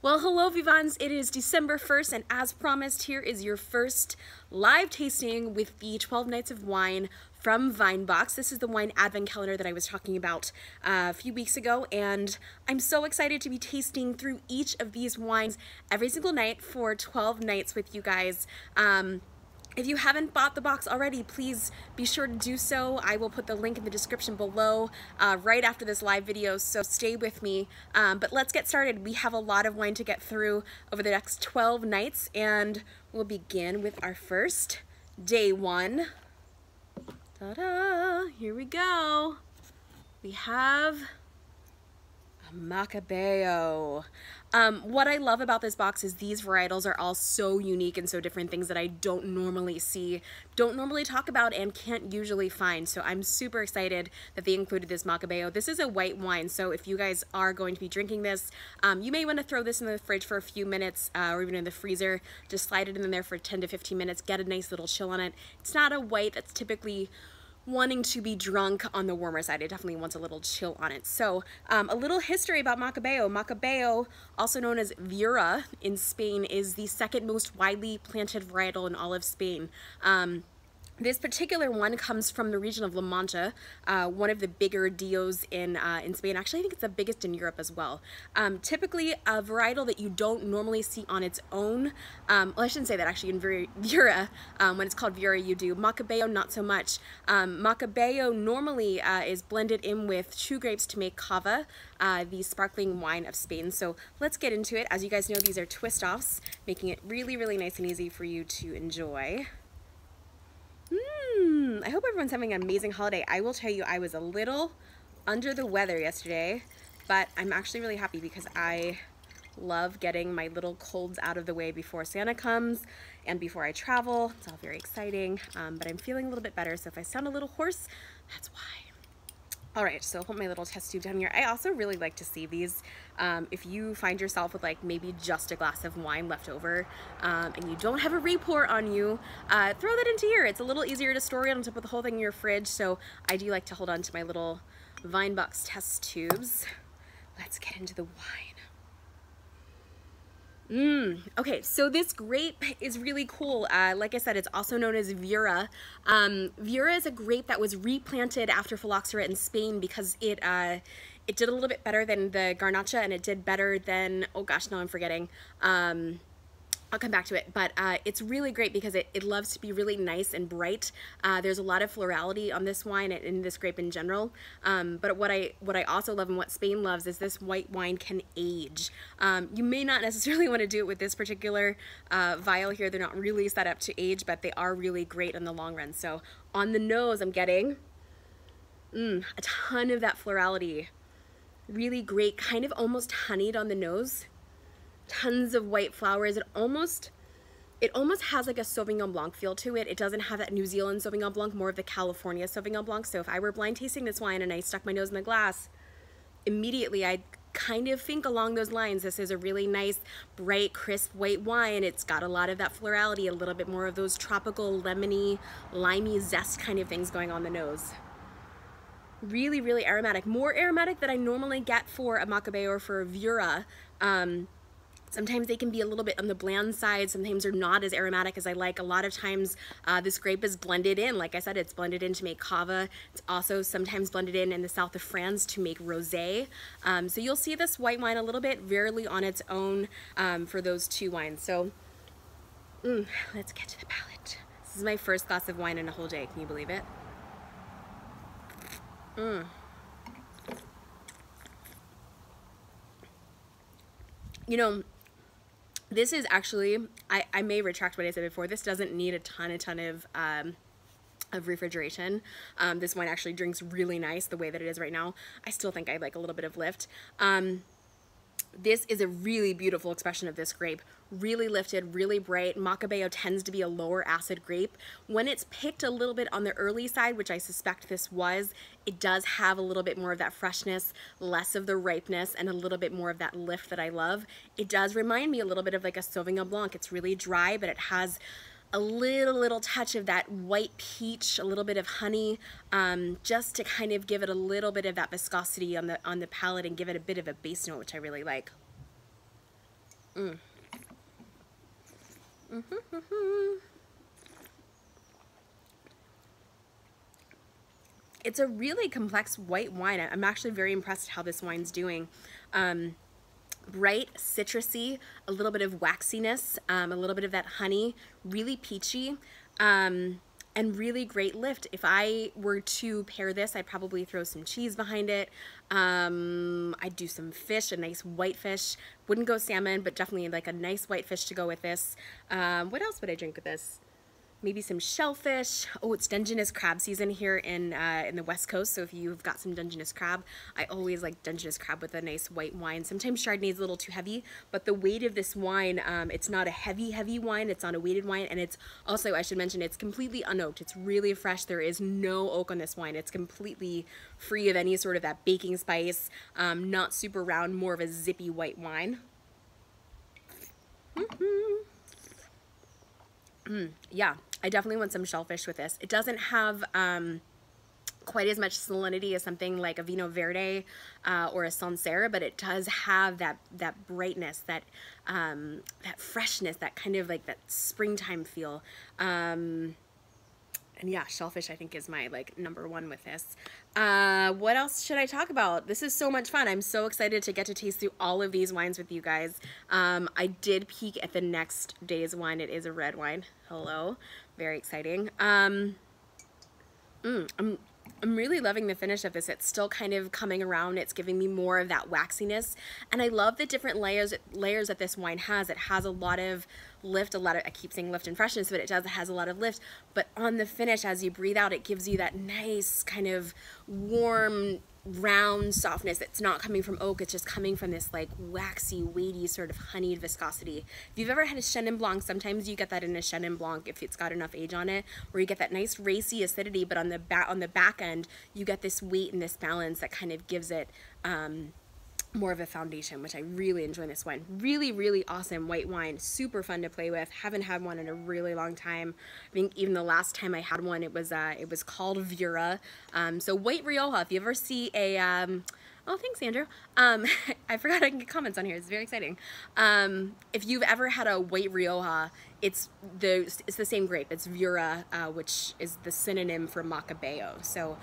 Well, hello Vivans, it is December 1st, and as promised, here is your first live tasting with the 12 Nights of Wine from MAVIC. This is the wine advent calendar that I was talking about a few weeks ago, and I'm so excited to be tasting through each of these wines every single night for 12 nights with you guys. If you haven't bought the box already, please be sure to do so. I will put the link in the description below right after this live video, so stay with me. But let's get started. We have a lot of wine to get through over the next 12 nights, and we'll begin with our first day one. Ta-da! Here we go. We have a Macabeo. What I love about this box is these varietals are all so unique and so different, things that I don't normally see, don't normally talk about, and can't usually find. So I'm super excited that they included this Macabeo. This is a white wine, so if you guys are going to be drinking this, you may want to throw this in the fridge for a few minutes or even in the freezer. Just slide it in there for 10 to 15 minutes, get a nice little chill on it. It's not a white that's typically wanting to be drunk on the warmer side. It definitely wants a little chill on it. So a little history about Macabeo. Macabeo, also known as Viura in Spain, is the second most widely planted varietal in all of Spain. This particular one comes from the region of La Mancha, one of the bigger DOs in Spain. Actually, I think it's the biggest in Europe as well. Typically, a varietal that you don't normally see on its own. Well, I shouldn't say that actually. In Viura, when it's called Viura, you do. Macabeo, not so much. Macabeo normally is blended in with true grapes to make cava, the sparkling wine of Spain. So let's get into it. As you guys know, these are twist-offs, making it really, really nice and easy for you to enjoy. I hope everyone's having an amazing holiday. I will tell you, I was a little under the weather yesterday, but I'm actually really happy because I love getting my little colds out of the way before Santa comes and before I travel. It's all very exciting, but I'm feeling a little bit better, so if I sound a little hoarse, that's why. All right, so I'll put my little test tube down here. I also really like to see these. If you find yourself with like maybe just a glass of wine left over and you don't have a report on you, throw that into here. It's a little easier to store it on top of the whole thing in your fridge, so I do like to hold on to my little MAVIC test tubes. Let's get into the wine. Okay, so this grape is really cool. Like I said, it's also known as Viura. Viura is a grape that was replanted after phylloxera in Spain because it did a little bit better than the Garnacha, and it did better than, oh gosh, now I'm forgetting. I'll come back to it, but it's really great because it loves to be really nice and bright. There's a lot of florality on this wine and in this grape in general. But what I also love and what Spain loves is this white wine can age. You may not necessarily want to do it with this particular vial here. They're not really set up to age, but they are really great in the long run. So on the nose, I'm getting a ton of that florality. Really great, kind of almost honeyed on the nose. Tons of white flowers. It almost has like a Sauvignon Blanc feel to it. It doesn't have that New Zealand Sauvignon Blanc, more of the California Sauvignon Blanc. So if I were blind tasting this wine and I stuck my nose in the glass, immediately I'd kind of think along those lines. This is a really nice, bright, crisp white wine. It's got a lot of that florality, a little bit more of those tropical, lemony, limey zest kind of things going on the nose. Really, really aromatic. More aromatic than I normally get for a Macabeo or for a Viura. Sometimes they can be a little bit on the bland side. Sometimes they're not as aromatic as I like. A lot of times this grape is blended in. Like I said, it's blended in to make cava. It's also sometimes blended in the south of France to make rosé. So you'll see this white wine a little bit rarely on its own for those two wines. So let's get to the palate. This is my first glass of wine in a whole day. Can you believe it? You know, this is actually, I may retract what I said before, this doesn't need a ton of refrigeration. This wine actually drinks really nice the way that it is right now. I still think I like a little bit of lift. This is a really beautiful expression of this grape. Really lifted, really bright. Macabeo tends to be a lower acid grape. When it's picked a little bit on the early side, which I suspect this was, it does have a little bit more of that freshness, less of the ripeness, and a little bit more of that lift that I love. It does remind me a little bit of like a Sauvignon Blanc. It's really dry, but it has a little touch of that white peach, a little bit of honey, just to kind of give it a little bit of that viscosity on the palate and give it a bit of a base note, which I really like. It's a really complex white wine. I'm actually very impressed how this wine's doing. Bright, citrusy, a little bit of waxiness, a little bit of that honey, really peachy, and really great lift. If I were to pair this, I'd probably throw some cheese behind it. I'd do some fish, a nice white fish. Wouldn't go salmon, but definitely like a nice white fish to go with this. What else would I drink with this? Maybe some shellfish. Oh, it's Dungeness crab season here in the West Coast, so if you've got some Dungeness crab, I always like Dungeness crab with a nice white wine. Sometimes Chardonnay is a little too heavy, but the weight of this wine, it's not a heavy wine, it's not a weighted wine, and it's also, I should mention, it's completely unoaked. It's really fresh. There is no oak on this wine. It's completely free of any sort of that baking spice, not super round, more of a zippy white wine. Yeah, I definitely want some shellfish with this. It doesn't have quite as much salinity as something like a Vino Verde or a Sancerre, but it does have that brightness, that freshness, that kind of like that springtime feel. And yeah, shellfish I think is my like #1 with this. What else should I talk about? This is so much fun. I'm so excited to get to taste through all of these wines with you guys. I did peek at the next day's wine. It is a red wine. Hello. Very exciting. I'm really loving the finish of this. It's still kind of coming around. It's giving me more of that waxiness. And I love the different layers that this wine has. It has a lot of lift, I keep saying lift and freshness, but it has a lot of lift. But on the finish, as you breathe out, it gives you that nice kind of warm, round softness. It's not coming from oak, it's just coming from this like waxy, weighty sort of honeyed viscosity. If you've ever had a Chenin Blanc, sometimes you get that in a Chenin Blanc if it's got enough age on it, where you get that nice racy acidity, but on the back end, you get this weight and this balance that kind of gives it more of a foundation, which I really enjoy in this wine. Really, really awesome white wine. Super fun to play with. Haven't had one in a really long time. I think even the last time I had one, it was called Vera. So white Rioja, if you ever see a, oh, thanks, Andrew. I forgot I can get comments on here. It's very exciting. If you've ever had a white Rioja, it's the same grape. It's Vera, which is the synonym for Macabeo. So,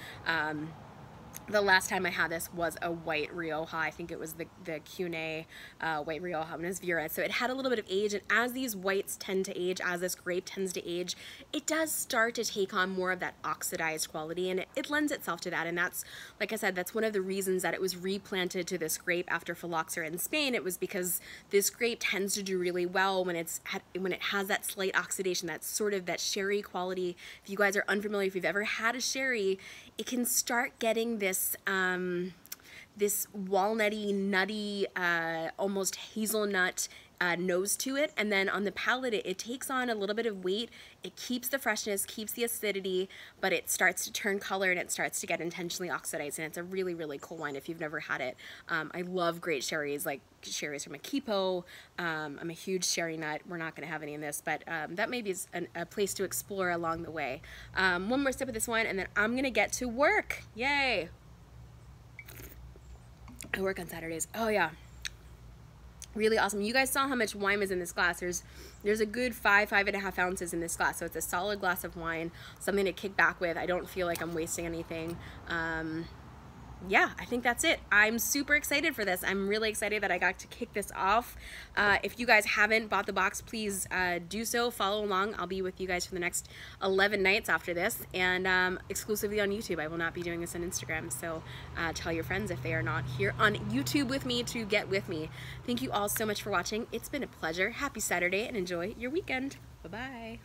the last time I had this was a white Rioja. I think it was the Cune white Rioja, and it was Vera. So it had a little bit of age, and as these whites tend to age, as this grape tends to age, it does start to take on more of that oxidized quality, and it lends itself to that. And that's, like I said, that's one of the reasons that it was replanted to this grape after phylloxera in Spain. It was because this grape tends to do really well when it has that slight oxidation, that sort of that sherry quality. If you guys are unfamiliar, if you've ever had a sherry, it can start getting this this walnutty, nutty, almost hazelnut nose to it, and then on the palate it takes on a little bit of weight. It keeps the freshness, keeps the acidity, but it starts to turn color and it starts to get intentionally oxidized, and it's a really, really cool wine if you've never had it. I love great sherries, like sherries from Macabeo. I'm a huge sherry nut. We're not going to have any in this, but that maybe is a place to explore along the way. One more sip of this wine and then I'm going to get to work. Yay! I work on Saturdays. Oh yeah. Really awesome. You guys saw how much wine was in this glass. There's a good 5.5 ounces in this glass. So it's a solid glass of wine, something to kick back with. I don't feel like I'm wasting anything. Yeah, I think that's it. I'm super excited for this. I'm really excited that I got to kick this off. If you guys haven't bought the box, please do so. Follow along. I'll be with you guys for the next 11 nights after this, and exclusively on YouTube. I will not be doing this on Instagram, so tell your friends if they are not here on YouTube with me to get with me. Thank you all so much for watching. It's been a pleasure. Happy Saturday, and enjoy your weekend. Bye-bye.